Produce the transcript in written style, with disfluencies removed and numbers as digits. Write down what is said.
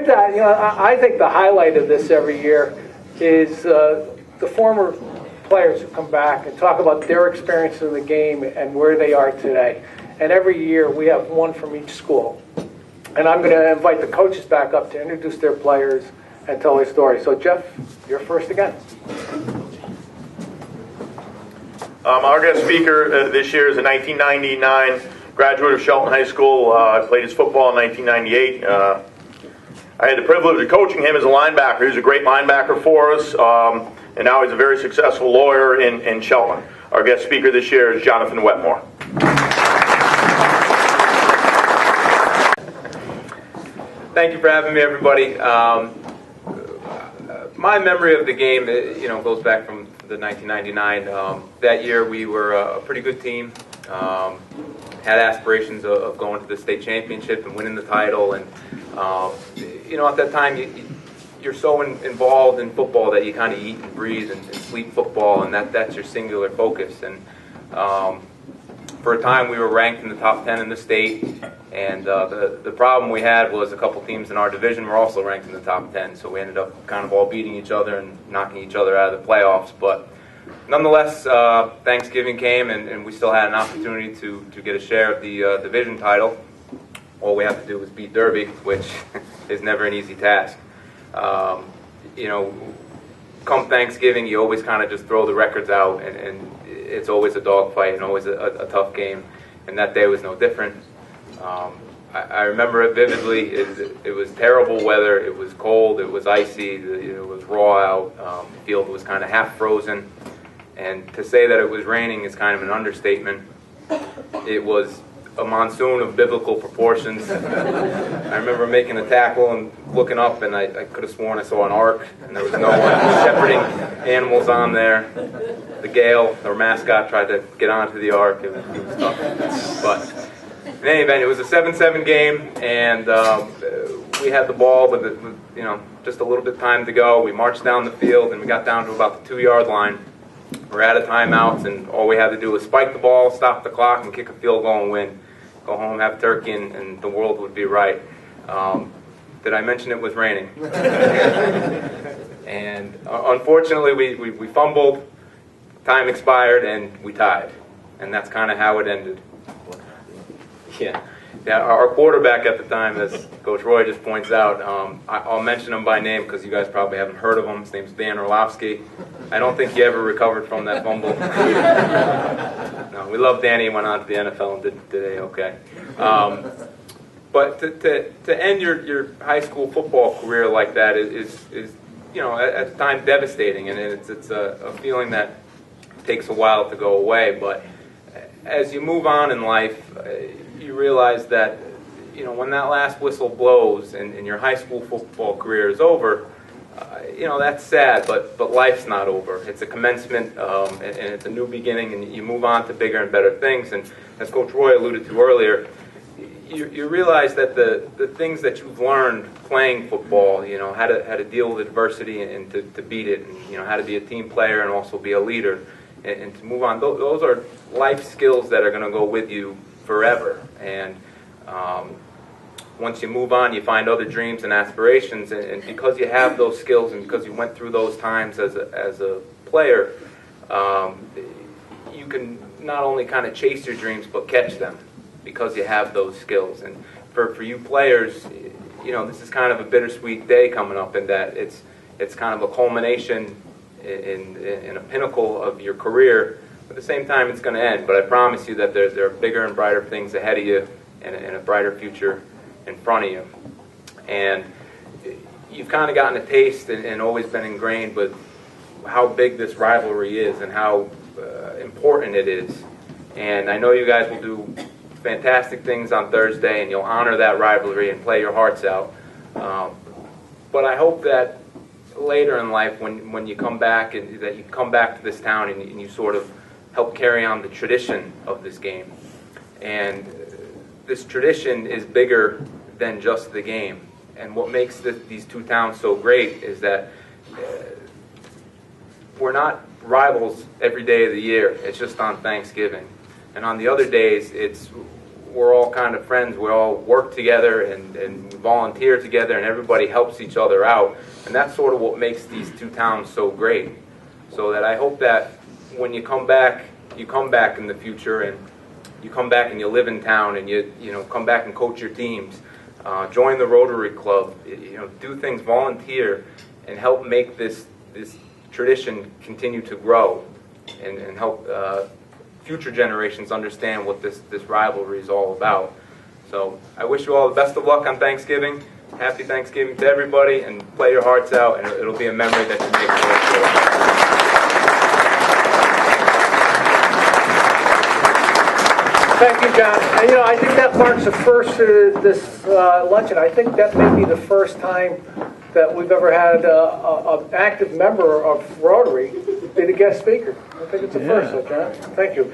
with that, you know, I think the highlight of this every year is the former players who come back and talk about their experience in the game and where they are today. And every year we have one from each school. And I'm going to invite the coaches back up to introduce their players and tell their story. So, Jeff, you're first again. Our guest speaker this year is a 1999 graduate of Shelton High School. Played his football in 1998. I had the privilege of coaching him as a linebacker. He was a great linebacker for us, and now he's a very successful lawyer in Shelton. Our guest speaker this year is Jonathan Wetmore. Thank you for having me, everybody. My memory of the game, goes back from the 1999. That year, we were a pretty good team. Had aspirations of going to the state championship and winning the title. And at that time, you're so involved in football that you kind of eat and breathe and sleep football, and that's your singular focus. And for a time, we were ranked in the top 10 in the state. And the problem we had was a couple teams in our division were also ranked in the top 10, so we ended up kind of all beating each other and knocking each other out of the playoffs. But nonetheless, Thanksgiving came, and we still had an opportunity to get a share of the division title. All we have to do is beat Derby, which is never an easy task. Come Thanksgiving, you always kind of just throw the records out, and it's always a dogfight and always a tough game, and that day was no different. I remember it vividly. It was terrible weather. It was cold. It was icy. It was raw out. The field was kind of half frozen. And to say that it was raining is kind of an understatement. It was a monsoon of biblical proportions. I remember making a tackle and looking up, and I could have sworn I saw an ark, and there was no one shepherding animals on there. The Gale, our mascot, tried to get onto the ark. It was tough. But in any event, it was a 7-7 game, and we had the ball with just a little bit of time to go. We marched down the field, and we got down to about the 2-yard line. We're out of timeouts, and all we had to do was spike the ball, stop the clock, and kick a field goal and win. Go home, have turkey, and the world would be right. Did I mention it was raining? And unfortunately, we fumbled, time expired, and we tied. And that's kind of how it ended. Yeah. Our quarterback at the time, as Coach Roy just points out, I'll mention him by name because you guys probably haven't heard of him. His name's Dan Orlovsky. I don't think he ever recovered from that fumble. No, we love Danny. He went on to the NFL and did A-okay. But to end your high school football career like that is at the time devastating, and it's a feeling that takes a while to go away. But as you move on in life, you realize that when that last whistle blows and your high school football career is over, that's sad, but life's not over. It's a commencement, and it's a new beginning, and you move on to bigger and better things. And as Coach Roy alluded to earlier, you realize that the things that you've learned playing football, how to deal with adversity and to beat it, and how to be a team player and also be a leader, and to move on. Those are life skills that are going to go with you forever. And once you move on, you find other dreams and aspirations, and because you have those skills and because you went through those times as a player, you can not only kind of chase your dreams but catch them because you have those skills. And for you players, this is kind of a bittersweet day coming up in that it's kind of a culmination in a pinnacle of your career. At the same time, it's going to end, but I promise you that there are bigger and brighter things ahead of you and a brighter future in front of you. And you've kind of gotten a taste and always been ingrained with how big this rivalry is and how important it is. And I know you guys will do fantastic things on Thursday, and you'll honor that rivalry and play your hearts out. But I hope that later in life, when you come back, and that you come back to this town and you sort of help carry on the tradition of this game. And this tradition is bigger than just the game. And what makes these two towns so great is that we're not rivals every day of the year. It's just on Thanksgiving. And on the other days, it's we're all kind of friends. We all work together and we volunteer together, and everybody helps each other out. And that's sort of what makes these two towns so great. So that I hope that when you come back in the future, and you come back and you live in town, and you come back and coach your teams, join the Rotary Club, do things, volunteer, and help make this tradition continue to grow, and help future generations understand what this rivalry is all about. So I wish you all the best of luck on Thanksgiving. Happy Thanksgiving to everybody, and play your hearts out, and it'll be a memory that you make for the rest of your life. Thank you, John. And I think that marks the first this luncheon. I think that may be the first time that we've ever had an active member of Rotary be the guest speaker. I think it's the first, John. Thank you.